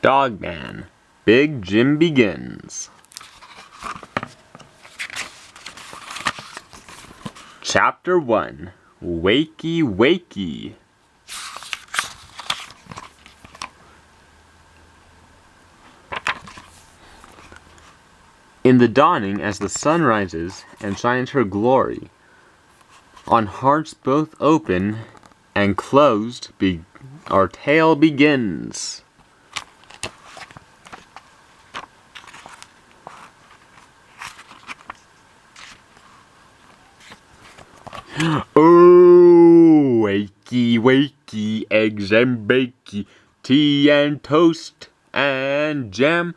Dogman, Big Jim Begins. Chapter 1, Wakey Wakey. In the dawning, as the sun rises and shines her glory on hearts both open and closed, our tale begins. Oh, wakey, wakey, eggs and bakey, tea and toast and jam.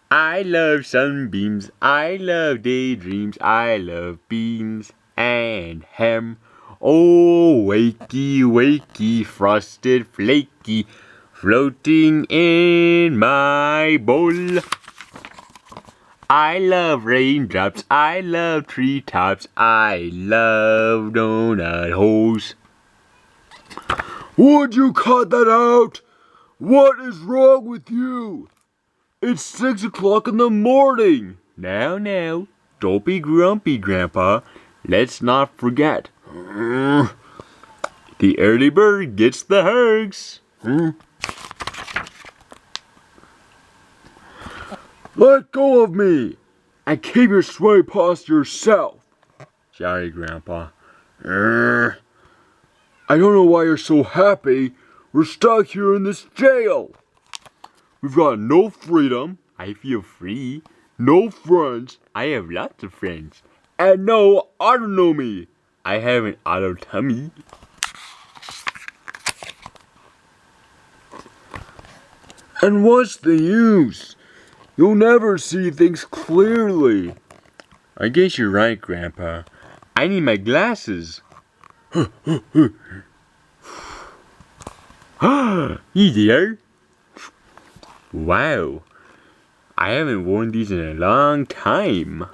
I love sunbeams, I love daydreams, I love beans and ham. Oh, wakey, wakey, frosted flaky, floating in my bowl. I love raindrops, I love treetops, I love donut holes. Would you cut that out? What is wrong with you? It's 6 o'clock in the morning. Now, don't be grumpy, Grandpa. Let's not forget. The early bird gets the hugs. Let go of me and keep your sweaty paws to yourself. Sorry, Grandpa. I don't know why you're so happy. We're stuck here in this jail. We've got no freedom. I feel free. No friends. I have lots of friends. And no autonomy. I have an auto tummy. And what's the use? You'll never see things clearly. I guess you're right, Grandpa. I need my glasses. You there? Wow. I haven't worn these in a long time.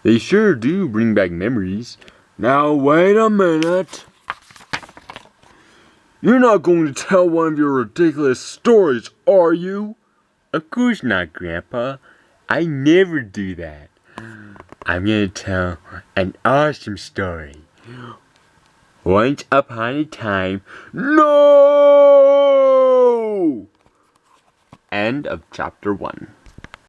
They sure do bring back memories. Now wait a minute. You're not going to tell one of your ridiculous stories, are you? Of course not, Grandpa. I never do that. I'm gonna tell an awesome story. Once upon a time... No! End of chapter 1.